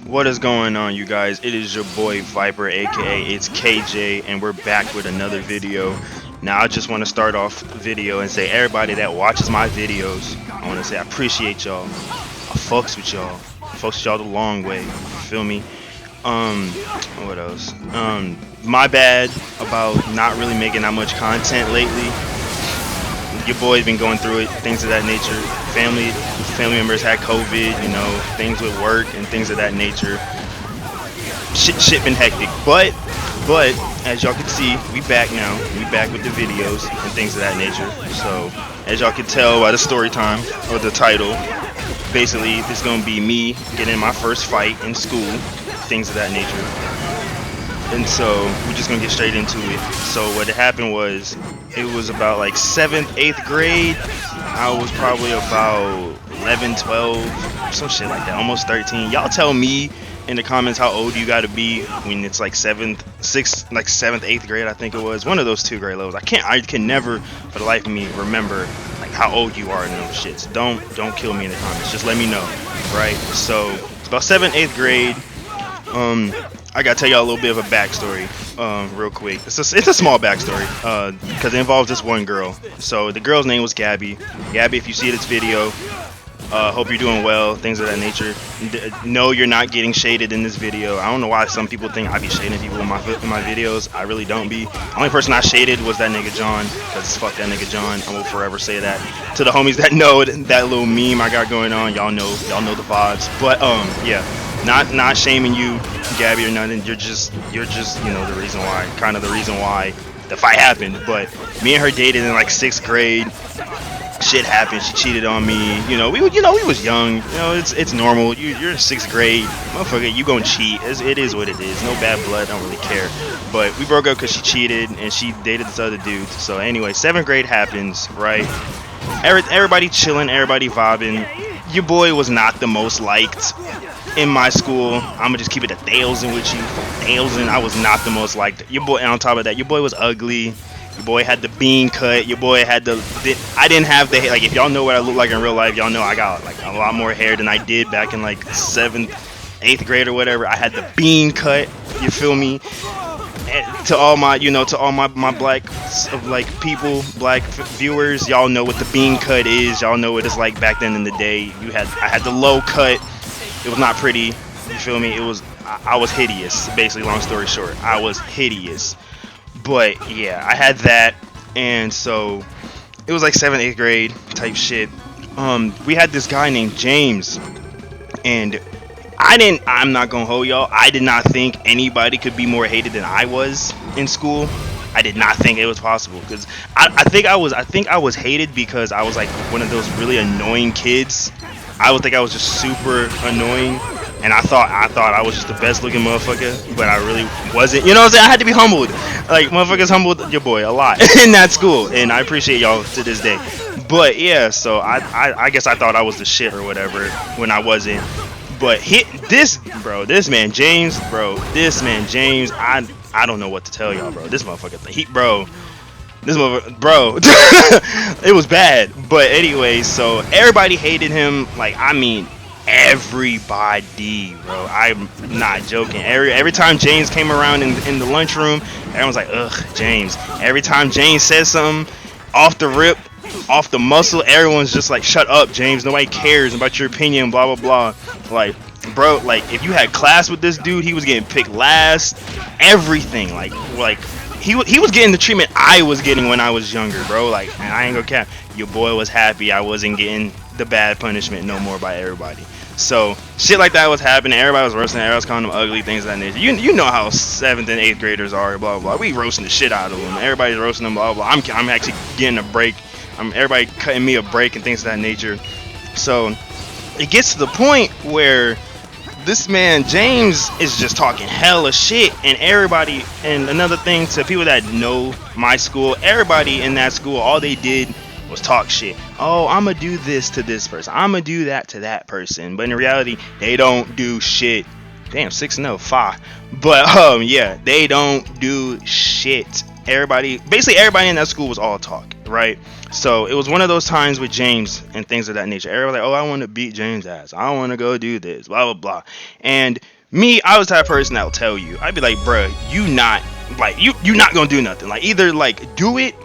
What is going on, you guys? It is your boy Viper, aka it's KJ, and we're back with another video. Now, I just want to start off the video and say, everybody that watches my videos, I want to say I appreciate y'all. I fucks with y'all. Fucks with y'all the long way. You feel me? Um, what else? My bad about not really making that much content lately. Your boy's been going through it, things of that nature. Family members had COVID, things with work and things of that nature. Shit been hectic, but as y'all can see, we back now. We back with the videos and things of that nature. So as y'all can tell by the story time or the title, basically this gonna be me getting my first fight in school, things of that nature. And so we're just gonna get straight into it. So what happened was, it was about like 7th, 8th grade. I was probably about 11, 12, some shit like that, almost 13. Y'all tell me in the comments how old you gotta be when it's like 7th, 8th grade. I think it was one of those two grade levels. I can never for the life of me remember like how old you are in those shits. Don't kill me in the comments. Just let me know, right? So it's about 7th, 8th grade. I gotta tell y'all a little bit of a backstory, real quick. It's a small backstory, because it involves this one girl. So the girl's name was Gabby. Gabby, if you see this video, hope you're doing well, things of that nature. No, you're not getting shaded in this video. I don't know why some people think I be shading people in my videos. I really don't be. The only person I shaded was that nigga John, because fuck that nigga John. I will forever say that. To the homies that know that little meme I got going on, y'all know the vibes. But yeah. Not shaming you, Gabby, or nothing. You're just the reason why, kind of the reason why the fight happened. But me and her dated in like 6th grade. Shit happened. She cheated on me. We was young. It's normal. You're in 6th grade, motherfucker. You gonna cheat? It is what it is. No bad blood. Don't really care. But we broke up because she cheated and she dated this other dude. So anyway, 7th grade happens, right? Everybody chilling, everybody vibing. Your boy was not the most liked in my school. I'ma just keep it 1,000 with you. 1,000. I was not the most liked. Your boy, and on top of that, your boy was ugly. Your boy had the bean cut. Your boy had I didn't have the hair. Like, if y'all know what I look like in real life, y'all know I got like a lot more hair than I did back in like 7th, 8th grade or whatever. I had the bean cut. You feel me? And to all my, my black people, black viewers, y'all know what the bean cut is. Y'all know what it's like back then in the day. I had the low cut. It was not pretty. You feel me? I was hideous. Basically, long story short, I was hideous. But yeah, I had that, and so it was like 7th, 8th grade type shit. We had this guy named James, and I'm not gonna hold y'all. I did not think anybody could be more hated than I was in school. I did not think it was possible, because I think I was hated because I was like one of those really annoying kids. I would think I was just super annoying, and I thought I was just the best looking motherfucker, but I really wasn't. You know what I'm saying? I had to be humbled. Like, motherfuckers humbled your boy a lot in that school, and I appreciate y'all to this day. But yeah, so I guess I thought I was the shit or whatever when I wasn't. But this man James, I don't know what to tell y'all, bro. This motherfucker, bro, it was bad. But anyway, so everybody hated him. Like, I mean, everybody, bro. I'm not joking. Every time James came around in the lunchroom, everyone's like, ugh, James. Every time James says something off the rip, off the muscle, everyone's just like, shut up, James. Nobody cares about your opinion, blah blah blah. Like, bro, like, if you had class with this dude, he was getting picked last. Everything, like he was getting the treatment I was getting when I was younger, bro. Like, and I ain't gonna cap. Your boy was happy I wasn't getting the bad punishment no more by everybody. So shit like that was happening. Everybody was roasting. Everybody was calling them ugly, things of that nature. You know how 7th and 8th graders are, blah blah. We roasting the shit out of them. Everybody's roasting them, blah blah. I'm actually getting a break. Everybody cutting me a break and things of that nature. So it gets to the point where this man James is just talking hella shit, and everybody. And another thing, to people that know my school, everybody in that school, all they did was talk shit. Oh, I'ma do this to this person, I'ma do that to that person. But in reality, they don't do shit. Damn, 6-0, 5. But yeah, they don't do shit. Basically everybody in that school was all talk. right? So it was one of those times with James and things of that nature. Everybody like, oh, I want to beat James' ass. I want to go do this, blah blah blah. And me, I was the type of person that will tell you. I'd be like, bruh, you not gonna do nothing. Like either like do it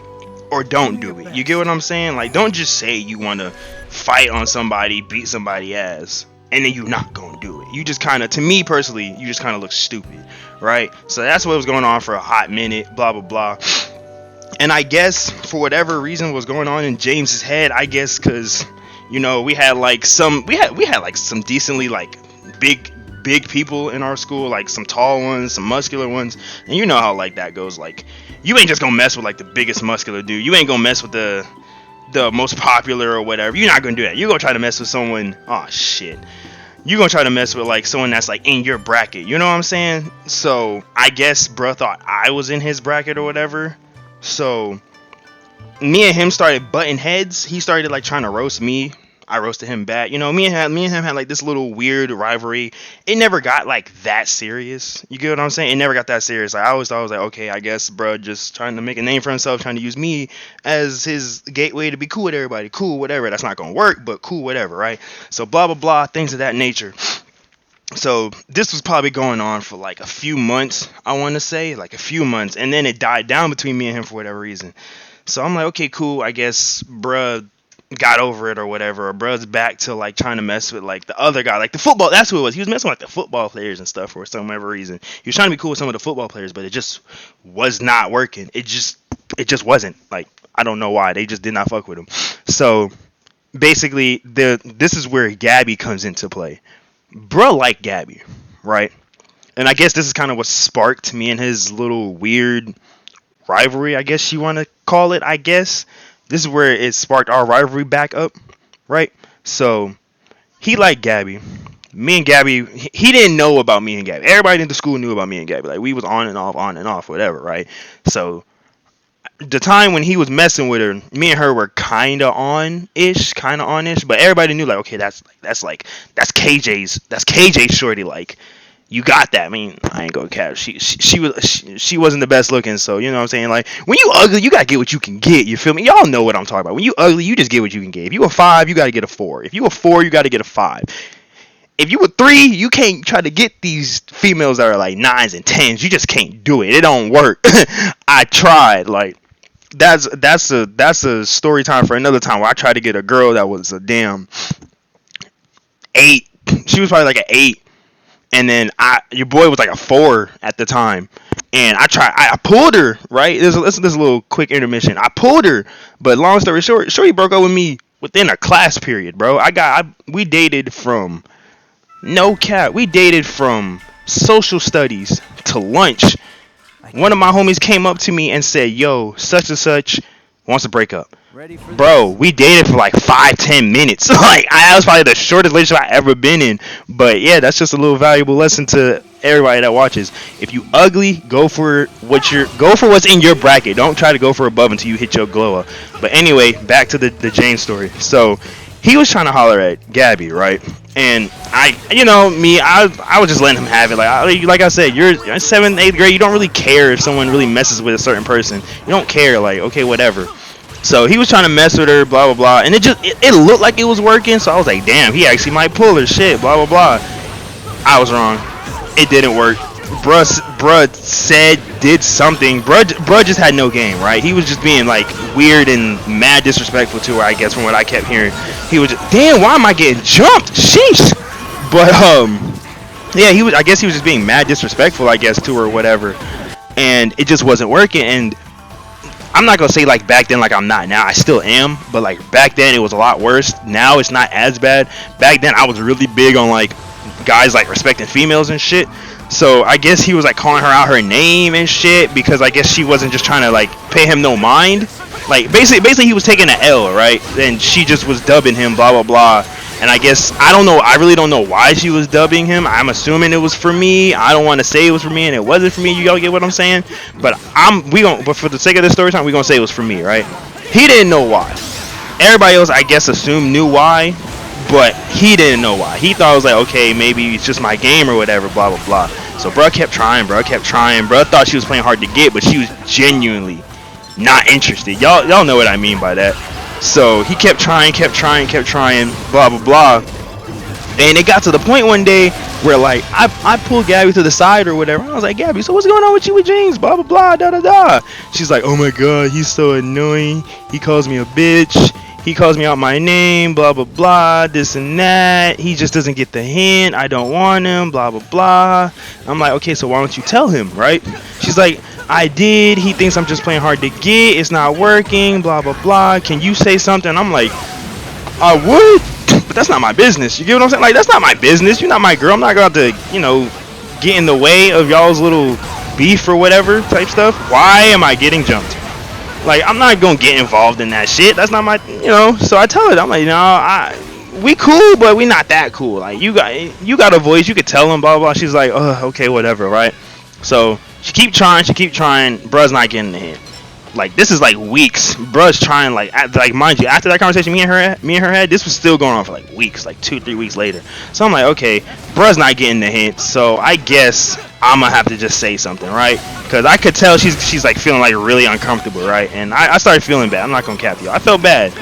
or don't do it. You get what I'm saying? Like don't just say you want to fight on somebody, beat somebody ass, and then you not gonna do it. You just kind of, to me personally, you just kind of look stupid, right? So that's what was going on for a hot minute, blah blah blah. And I guess for whatever reason was going on in James's head, I guess because we had like some decently like big people in our school, like some tall ones, some muscular ones, and you know how like that goes. Like you ain't just gonna mess with like the biggest muscular dude. You ain't gonna mess with the most popular or whatever. You're not gonna do that. You're gonna try to mess with someone. Oh shit. You're gonna try to mess with like someone that's like in your bracket. You know what I'm saying? So I guess bruh thought I was in his bracket or whatever. So me and him started butting heads. He started like trying to roast me. I roasted him back. Me and him had like this little weird rivalry. It never got like that serious. You get what I'm saying? It never got that serious. Like I always thought, I was like, okay, I guess bro just trying to make a name for himself, trying to use me as his gateway to be cool with everybody. Cool, whatever. That's not gonna work, but cool, whatever, right? So blah blah blah, things of that nature. So this was probably going on for like a few months, I want to say, like a few months, and then it died down between me and him for whatever reason. So I'm like, okay, cool, I guess bruh got over it or whatever, or bruh's back to like trying to mess with like the other guy, like the football. That's who it was. He was messing with like the football players and stuff for some whatever reason. He was trying to be cool with some of the football players, but it just was not working. It just wasn't. Like I don't know why, they just did not fuck with him. So basically this is where Gabby comes into play. Bruh like Gabby, right? And I guess this is kind of what sparked me and his little weird rivalry, I guess you want to call it. I guess this is where it sparked our rivalry back up, right? So he liked Gabby. Me and Gabby, he didn't know about me and Gabby. Everybody in the school knew about me and Gabby. Like we was on and off, whatever, right? So the time when he was messing with her, me and her were kind of on-ish, but everybody knew like, okay, that's KJ's shorty. Like you got that. I mean, I ain't gonna cap. She wasn't the best looking, so you know what I'm saying. Like when you ugly, you gotta get what you can get. You feel me? Y'all know what I'm talking about. When you ugly, you just get what you can get. If you a 5, you gotta get a 4. If you a 4, you gotta get a 5. If you a 3, you can't try to get these females that are like 9s and 10s. You just can't do it. It don't work. I tried. Like that's a story time for another time where I tried to get a girl that was a damn 8. She was probably like an 8. And then your boy was like a 4 at the time, and I pulled her, right? This little quick intermission. I pulled her, but long story short, Shorty broke up with me within a class period, bro. We dated from, no cap, we dated from social studies to lunch. One of my homies came up to me and said, yo, such and such wants to break up. Bro, we dated for like 5-10 minutes. Like that was probably the shortest relationship I ever been in. But yeah, that's just a little valuable lesson to everybody that watches. If you ugly, go for what's in your bracket. Don't try to go for above until you hit your glow up. But anyway, back to the Jane story. So he was trying to holler at Gabby, right? And I was just letting him have it. Like I said, you're 7th, 8th grade. You don't really care if someone really messes with a certain person. You don't care. Like, okay, whatever. So he was trying to mess with her, blah blah blah, and it looked like it was working. So I was like, damn, he actually might pull her, shit, blah blah blah. I was wrong. It didn't work. Bruh did something. Bruh just had no game, right? He was just being like weird and mad disrespectful to her, I guess, from what I kept hearing. He was just, damn, why am I getting jumped? Sheesh. But yeah, I guess he was just being mad disrespectful, I guess, to her or whatever. And it just wasn't working. And I'm not gonna say like back then like I'm not now. I still am, but like back then it was a lot worse. Now it's not as bad. Back then I was really big on like guys like respecting females and shit. So I guess he was like calling her out her name and shit because I guess she wasn't just trying to like pay him no mind. Like basically he was taking an L, right? And she just was dubbing him, blah blah blah. And I guess I really don't know why she was dubbing him. I'm assuming it was for me. I don't want to say it was for me and it wasn't for me. You all get what I'm saying? But but for the sake of this story time, we're gonna say it was for me, right? He didn't know why. Everybody else I guess knew why, but he didn't know why. He thought it was like, okay, maybe it's just my game or whatever, blah blah blah. So bruh kept trying. Bruh thought she was playing hard to get, but she was genuinely not interested. Y'all know what I mean by that. So he kept trying, blah blah blah. And it got to the point one day where like I pulled Gabby to the side or whatever. I was like, Gabby, so what's going on with you with James? Blah blah blah da da da. She's like, oh my god, he's so annoying. He calls me a bitch. He calls me out my name, blah blah blah, this and that. He just doesn't get the hint. I don't want him, blah blah blah. I'm like, okay, so why don't you tell him, right? She's like, I did. He thinks I'm just playing hard to get. It's not working, blah blah blah. Can you say something? I'm like, I would, but that's not my business. You get what I'm saying? Like, that's not my business. You're not my girl. I'm not going to, get in the way of y'all's little beef or whatever type stuff. Why am I getting jumped? Like, I'm not going to get involved in that shit. That's not my, So I tell her, I'm like, we cool, but we not that cool. Like, you got a voice. You could tell him, blah, blah. She's like, oh, okay, whatever, right? So she keep trying. Bruh's not getting the hint. Like, this is like weeks. Bruh's trying, like mind you, after that conversation me and her had, this was still going on for like weeks, like 2-3 weeks later. So I'm like, okay, Bruh's not getting the hint, so I guess I'm gonna have to just say something, right? Because I could tell she's like feeling like really uncomfortable, right? And I started feeling bad. I'm not gonna cap you. I felt bad.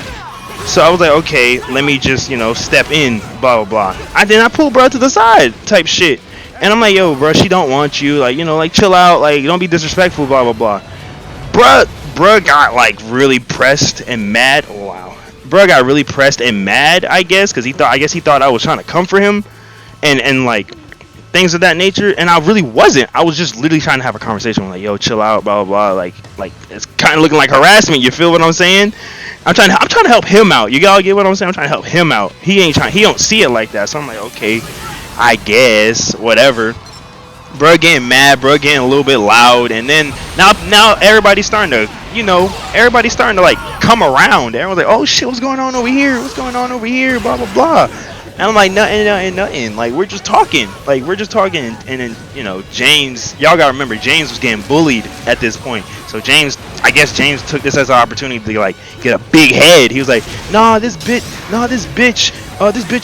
So I was like, okay, let me just, step in, blah, blah, blah. I pulled Bruh to the side type shit. And I'm like, yo, Bruh, she don't want you. Like, like, chill out. Like, don't be disrespectful, blah, blah, blah. Bruh got like really pressed and mad. Oh, wow. Bruh got really pressed and mad, I guess, because he thought I was trying to come for him, and like things of that nature. And I really wasn't. I was just literally trying to have a conversation. Like, yo, chill out, blah blah blah. Like it's kind of looking like harassment. You feel what I'm saying? I'm trying to help him out. You gotta get what I'm saying? I'm trying to help him out. He don't see it like that. So I'm like, okay, I guess whatever. Bro getting mad, bro getting a little bit loud, and then now everybody's starting to, like come around. Everyone's like, oh shit, what's going on over here? What's going on over here? Blah blah blah. And I'm like, nothing. Like, we're just talking. And then, James, y'all gotta remember, James was getting bullied at this point. So I guess James took this as an opportunity to like get a big head. He was like, this bitch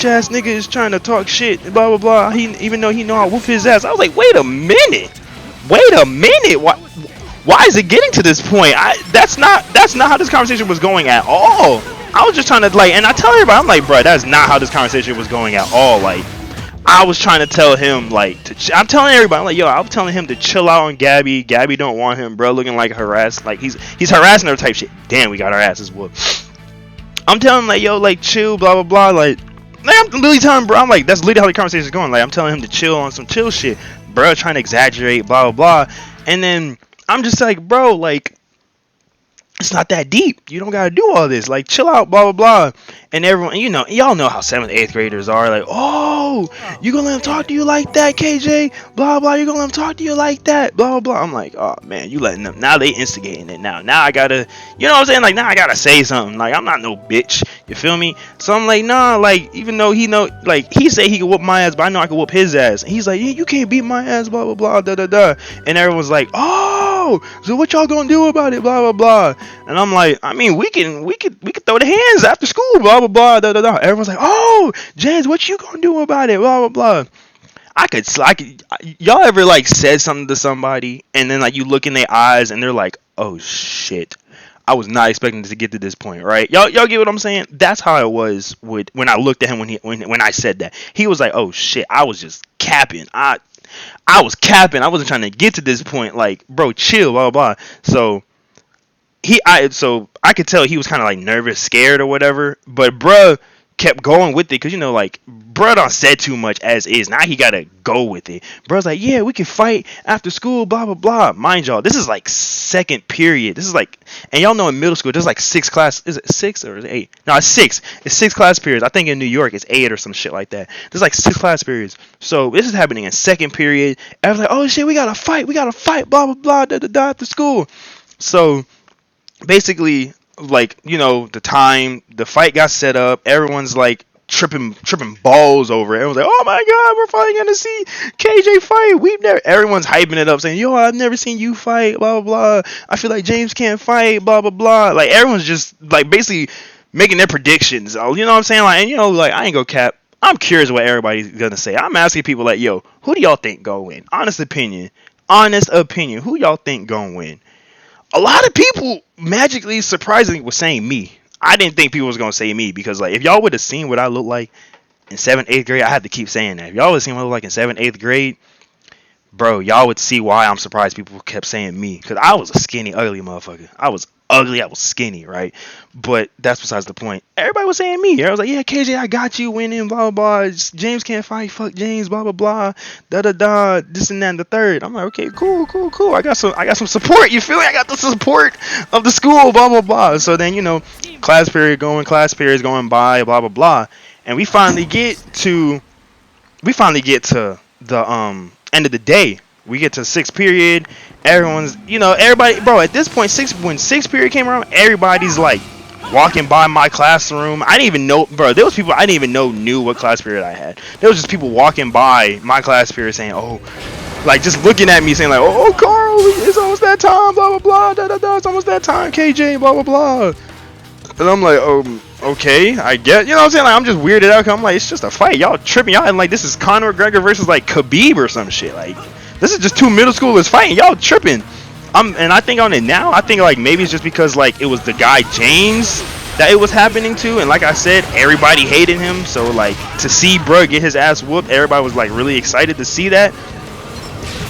ass nigga is trying to talk shit, blah blah blah. Even though he know I whoop his ass. I was like, wait a minute. Why is it getting to this point? That's not how this conversation was going at all. I was just trying to and I tell everybody, I'm like, bro, that's not how this conversation was going at all. Like, I was trying to tell him I'm telling everybody, I'm like, yo, I'm telling him to chill out on Gabby. Gabby don't want him, bro, looking like harassed, like he's harassing her type shit. Damn, we got our asses whooped. I'm telling him like, yo, like chill, blah blah blah, like I'm literally telling bro, I'm like, that's literally how the conversation is going. Like, I'm telling him to chill on some chill shit, bro, trying to exaggerate, blah blah blah, and then I'm just like, bro, like, it's not that deep. You don't gotta do all this. Like, chill out, blah blah blah. And everyone, y'all know how 7th, 8th graders are. Like, oh, you gonna let him talk to you like that, KJ? Blah blah. You gonna let him talk to you like that? Blah blah blah. I'm like, oh man, you letting them. Now they instigating it. Now I gotta, you know what I'm saying? Like, now I gotta say something. Like, I'm not no bitch. You feel me? So I'm like, nah. Like, even though he know, like, he said he could whoop my ass, but I know I could whoop his ass. And he's like, yeah, you can't beat my ass. Blah blah blah. Da da da. And everyone's like, oh, so what y'all gonna do about it? Blah blah blah. And I'm like, I mean, we can throw the hands after school, blah blah blah, da da da. Everyone's like, oh, James, what you gonna do about it, blah blah blah. Y'all ever like said something to somebody and then like you look in their eyes and they're like, oh shit, I was not expecting to get to this point, right? Y'all get what I'm saying? That's how it was when I looked at him when I said that. He was like, oh shit, I was just capping. I was capping. I wasn't trying to get to this point. Like, bro, chill, blah blah blah. So I could tell he was kind of like nervous, scared or whatever, but bruh kept going with it because like bruh done said too much as is. Now he gotta go with it. Bruh's like, yeah, we can fight after school, blah blah blah. Mind y'all, this is like 2nd period. This is like, and y'all know in middle school there's like 6 class. Is it 6 or is it 8? No, it's 6. It's 6 class periods. I think in New York it's 8 or some shit like that. There's like 6 class periods. So this is happening in 2nd period. And I was like, oh shit, we gotta fight, blah blah blah, da da da after school. So basically, like, the fight got set up. Everyone's like tripping balls over it. Everyone's like, oh my god, we're finally gonna see KJ fight. Everyone's hyping it up, saying, yo, I've never seen you fight, blah blah blah. I feel like James can't fight, blah blah blah. Like, everyone's just like basically making their predictions. You know what I'm saying? Like, and like, I ain't gonna cap. I'm curious what everybody's gonna say. I'm asking people like, yo, who do y'all think gonna win? Honest opinion. Who y'all think gonna win? a lot of people magically, surprisingly, was saying me. I didn't think people was gonna say me because like if y'all would have seen what I look like in 7th, 8th grade, I had to keep saying that. If y'all would have seen what I look like in 7th, 8th grade, bro, y'all would see why I'm surprised people kept saying me. Because I was a skinny, ugly motherfucker. I was ugly, I was skinny, right? But that's besides the point. Everybody was saying me. I was like, yeah, KJ, I got you winning, blah, blah, blah. James can't fight, fuck James, blah, blah, blah. Da, da, da, this and that and the third. I'm like, okay, cool, cool, cool. I got some support, you feel me? I got the support of the school, blah, blah, blah. So then, class period going by, blah, blah, blah. And we finally get to the end of the day. We get to sixth period. Everybody, bro. At this point, when sixth period came around, everybody's like walking by my classroom. I didn't even know, bro. There was people I didn't even know knew what class period I had. There was just people walking by my class period saying, "Oh," like just looking at me saying like, "Oh, Carl, it's almost that time, blah blah blah, da da da. It's almost that time, KJ, blah blah blah." And I'm like, okay, I get, you know what I'm saying? Like, I'm just weirded out. 'Cause I'm like, it's just a fight. Y'all tripping. Y'all, and like, this is Conor McGregor versus like Khabib or some shit. Like, this is just two middle schoolers fighting. Y'all tripping. And I think on it now, I think like maybe it's just because like it was the guy James that it was happening to, and like I said, everybody hated him. So like to see bro get his ass whooped, everybody was like really excited to see that.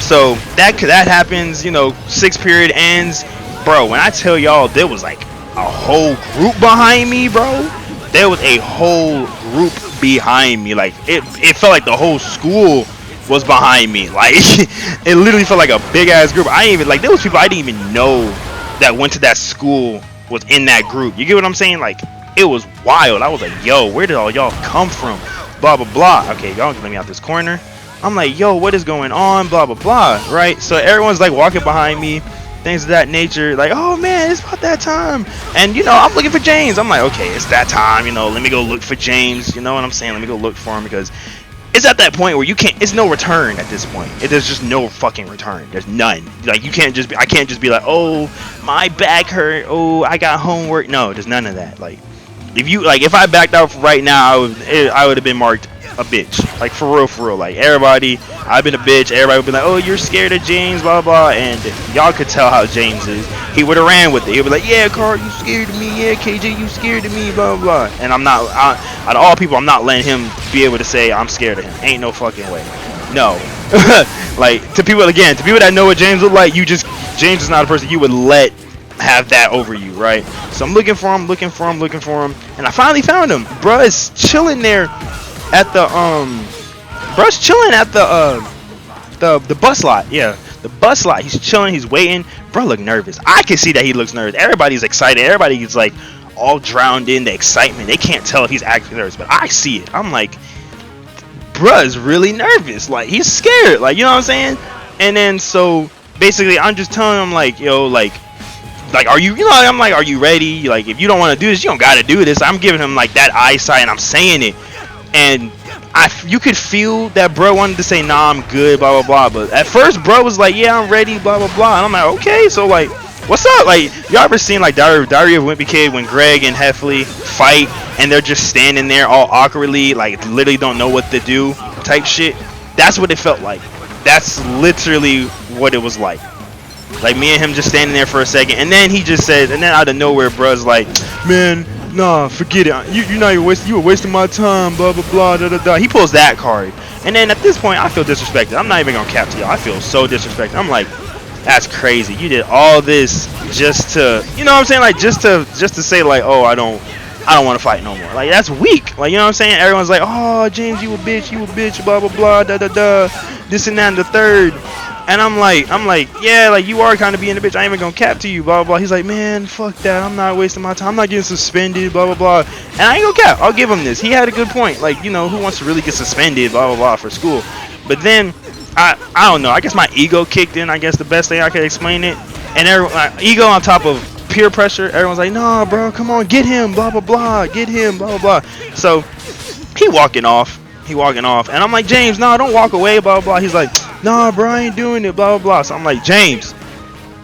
So that happens. Sixth period ends, bro. When I tell y'all, there was like a whole group behind me, bro. There was a whole group behind me. Like it felt like the whole school was behind me. Like it literally felt like a big ass group. I didn't even like there was people I didn't even know that went to that school was in that group. You get what I'm saying? Like it was wild. I was like, yo, where did all y'all come from? Blah blah blah. Okay, y'all can let me out this corner. I'm like, yo, what is going on? Blah blah blah. Right? So everyone's like walking behind me. Things of that nature, like, oh man, it's about that time. And I'm looking for James. I'm like, okay, it's that time, let me go look for James. You know what I'm saying? Let me go look for him because it's at that point where it's no return at this point. There's just no fucking return. There's none. Like I can't just be like, oh, my back hurt. Oh, I got homework. No, there's none of that. Like if I backed out right now, I would have been marked a bitch. Like for real. Like everybody, I've been a bitch. Everybody would be like, oh, you're scared of James, blah blah. And y'all could tell how James is. He would have ran with it. He'd be like, yeah, Carl, you scared of me. Yeah, KJ, you scared of me, blah blah. And I'm not. Out of all people, I'm not letting him be able to say I'm scared of him. Ain't no fucking way. No. Like to people that know what James look like, James is not a person you would let have that over you, right? So I'm looking for him, and I finally found him. Bruh is chilling there at the the bus lot. Yeah, the bus lot. He's chilling, he's waiting. Bro look nervous. I can see that he looks nervous. Everybody's excited. Everybody's like all drowned in the excitement. They can't tell if he's actually nervous, but I see it. I'm like, bruh is really nervous. Like he's scared. Like, you know what I'm saying? And then so basically I'm just telling him like, yo, like are you, I'm like, are you ready? Like if you don't want to do this, you don't got to do this. I'm giving him like that eyesight and I'm saying it. And you could feel that bro wanted to say, nah, I'm good, blah blah blah. But at first bro was like, yeah, I'm ready, blah blah blah. And I'm like, okay, so like, what's up? Like, y'all ever seen like Diary of a Wimpy Kid when Greg and Heffley fight and they're just standing there all awkwardly, like literally don't know what to do type shit? That's what it felt like. That's literally what it was like. Like me and him just standing there for a second, and then he just said, and then out of nowhere, bruh's like, man, nah, forget it. You were wasting my time, blah blah blah, da da da. He pulls that card, and then at this point, I feel disrespected. I'm not even gonna cap to y'all. I feel so disrespected. I'm like, that's crazy. You did all this just to, you know what I'm saying? Like just to say like, oh, I don't want to fight no more. Like that's weak. Like, you know what I'm saying? Everyone's like, oh, James, you a bitch, blah blah blah, da da da, this and that and the third. And I'm like, yeah, like you are kind of being a bitch. I ain't even gonna cap to you, blah blah blah. He's like, man, fuck that. I'm not wasting my time. I'm not getting suspended, blah blah blah. And I ain't gonna cap. I'll give him this. He had a good point. Like, who wants to really get suspended, blah blah blah, for school? But then I don't know. I guess my ego kicked in. I guess the best thing I could explain it. And ego on top of peer pressure. Everyone's like, nah, bro, come on, get him, blah blah blah, get him, blah blah blah. So he walking off, and I'm like, James, nah, don't walk away, blah blah blah. He's like, nah, bro, I ain't doing it, blah blah blah. So I'm like, James,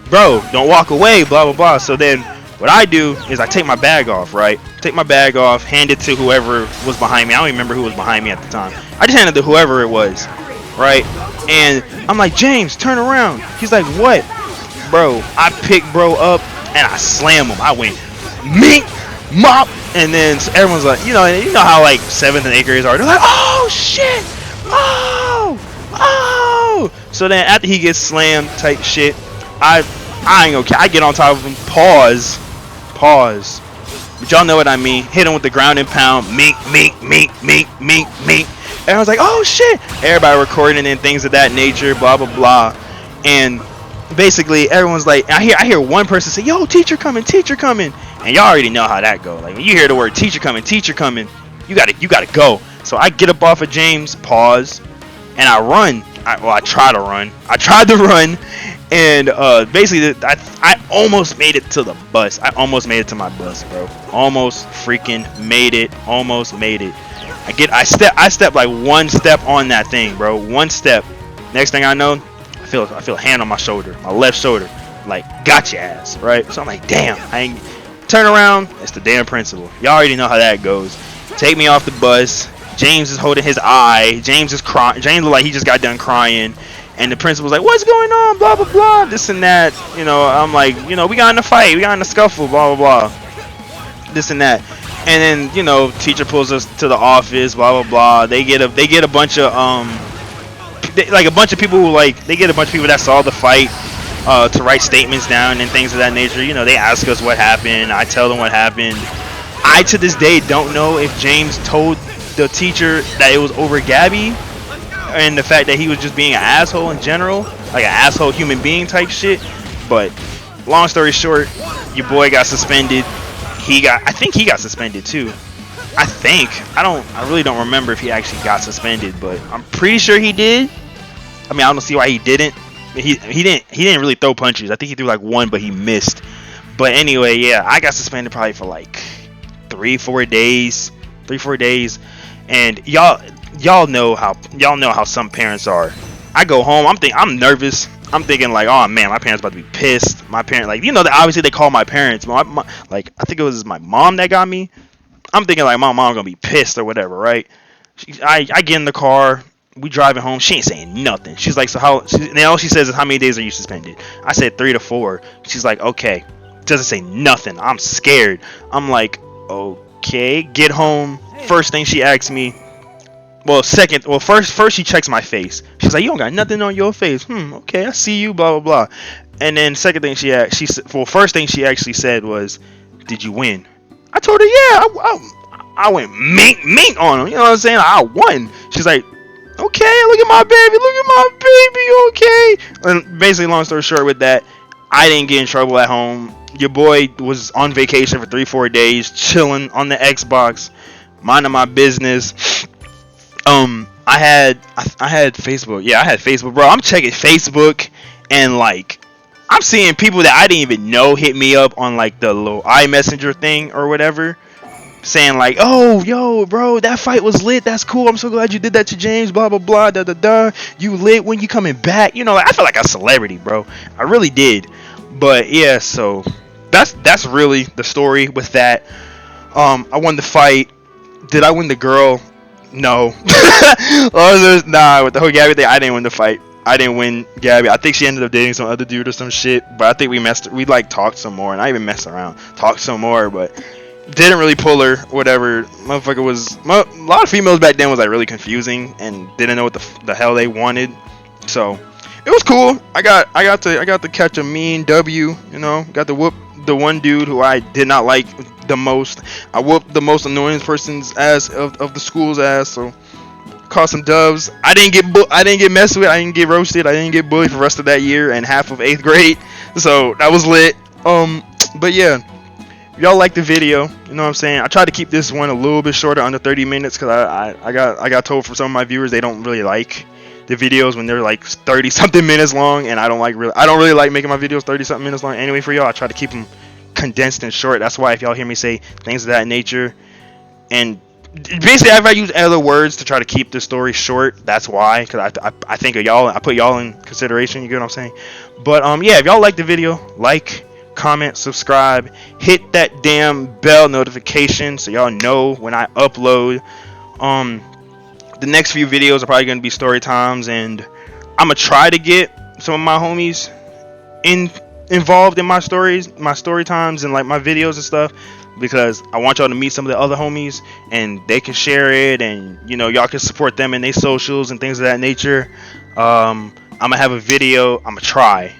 bro, don't walk away, blah blah blah. So then what I do is I take my bag off, right? Take my bag off, hand it to whoever was behind me. I don't even remember who was behind me at the time. I just handed it to whoever it was, right? And I'm like, James, turn around. He's like, what? Bro, I picked bro up and I slam him. I went mink, mop, and then everyone's like, you know how like 7th and 8th graders are. They're like, oh shit, oh, oh. So then after he gets slammed, type shit, I ain't okay. I get on top of him. Pause. But y'all know what I mean. Hit him with the ground and pound. Mink, mink, mink, mink, mink, mink. And I was like, oh shit. Everybody recording and things of that nature. Blah blah blah. And basically everyone's like, I hear one person say, yo, teacher coming, and y'all already know how that go. Like when you hear the word teacher coming, you gotta go. So I get up off of James, pause, and I run. I try to run. I tried to run, and basically I almost made it to the bus. I almost made it to my bus, bro. Almost freaking made it. Almost made it. I step like one step on that thing, bro. One step. Next thing I know, I feel a hand on my shoulder, my left shoulder, like got your ass, right? So I'm like, damn. I ain't turn around. It's the damn principal. Y'all already know how that goes. Take me off the bus. James is holding his eye. James is crying. James looked like he just got done crying. And the principal's like, what's going on? Blah, blah, blah. This and that. I'm like, we got in a fight. We got in a scuffle. Blah, blah, blah. This and that. And then, teacher pulls us to the office. Blah, blah, blah. They get a bunch of, a bunch of people who, they get a bunch of people that saw the fight to write statements down and things of that nature. They ask us what happened. I tell them what happened. I, to this day, don't know if James told the teacher that it was over Gabby and the fact that he was just being an asshole in general, like an asshole human being type shit. But long story short, your boy got suspended. I think he got suspended too. I really don't remember if he actually got suspended, but I'm pretty sure he did. I mean, I don't see why he didn't. He didn't really throw punches. I think he threw like one, but he missed. But anyway, yeah, I got suspended probably for like 3-4 days. And y'all know how some parents are. I go home, I'm nervous. I'm thinking like, oh man, my parents about to be pissed. My parent, obviously they call my parents. I think it was my mom that got me. I'm thinking like my mom gonna be pissed or whatever, right? I get in the car, we driving home. She ain't saying nothing. She's like, so all she says is, how many days are you suspended? I said 3 to 4. She's like, okay. Doesn't say nothing. I'm scared. I'm like, okay. Get home. First thing she asks me. First she checks my face. She's like, you don't got nothing on your face. Okay, I see you. Blah blah blah. And then second thing first thing she actually said was, did you win? I told her, yeah. I went mink on him. You know what I'm saying? I won. She's like, okay, look at my baby, okay. And basically, long story short, with that, I didn't get in trouble at home. Your boy was on vacation for 3-4 days, chilling on the Xbox, minding my business. I had Facebook. Yeah, I had Facebook, bro. I'm checking Facebook, and I'm seeing people that I didn't even know hit me up on the little iMessenger thing or whatever, saying like, oh, yo, bro, that fight was lit. That's cool. I'm so glad you did that to James. Blah blah blah. Da da da. You lit. When you coming back? I feel like a celebrity, bro. I really did. But yeah, so that's really the story with that. I won the fight. Did I win the girl? No. Nah, with the whole Gabby thing, I didn't win the fight. I didn't win Gabby. I think she ended up dating some other dude or some shit. But I think we talked some more, and I even messed around, talked some more, but didn't really pull her. Whatever, motherfucker was. A lot of females back then was really confusing and didn't know what the hell they wanted. So it was cool. I got to catch a mean W. Got to whoop the one dude who I did not like the most. I whooped the most annoying person's ass of the school's ass. So caught some dubs. I didn't get messed with. I didn't get roasted. I didn't get bullied for the rest of that year and half of 8th grade. So that was lit. But yeah, if y'all like the video, you know what I'm saying. I tried to keep this one a little bit shorter, under 30 minutes, because I got told from some of my viewers they don't really like the videos when they're 30 something minutes long, and I don't really like making my videos 30 something minutes long anyway. For y'all, I try to keep them condensed and short. That's why if y'all hear me say things of that nature, and basically if I use other words to try to keep the story short, that's why, because I think of y'all. I put y'all in consideration. You get what I'm saying? But yeah, if y'all like the video, comment, subscribe, hit that damn bell notification so y'all know when I upload. The next few videos are probably going to be story times, and I'm going to try to get some of my homies in involved in my stories, my story times, and like my videos and stuff, because I want y'all to meet some of the other homies and they can share it, and you know y'all can support them in their socials and things of that nature. I'm gonna have a video. I'm gonna try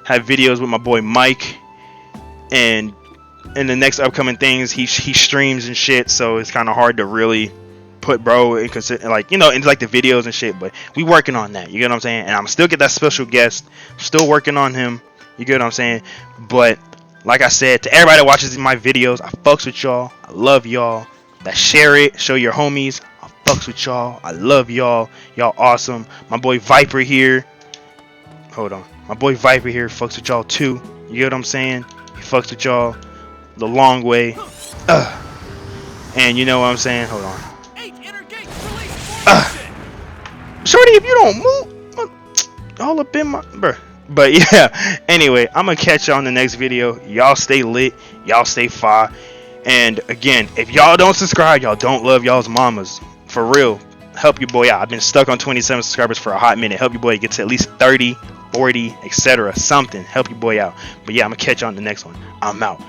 have videos with my boy Mike, and in the next upcoming things he streams and shit, so it's kind of hard to really put bro in consider, like, you know, into like the videos and shit, but we working on that, you get what I'm saying? And I'm still get that special guest, still working on him, you get what I'm saying? But like I said, to everybody that watches my videos, I fucks with y'all, I love y'all, that share it, show your homies, I fucks with y'all, I love y'all, y'all awesome. My boy Viper here, hold on, my boy Viper here fucks with y'all too, you get what I'm saying? He fucks with y'all the long way. And you know what I'm saying? Hold on. Shorty, if you don't move, all up in my bruh. But yeah, anyway, I'm gonna catch y'all in the next video. Y'all stay lit, y'all stay fire. And again, if y'all don't subscribe, y'all don't love y'all's mamas. For real, help your boy out. I've been stuck on 27 subscribers for a hot minute. Help your boy get to at least 30, 40, etc. Something. Help your boy out. But yeah, I'm gonna catch y'all in the next one. I'm out.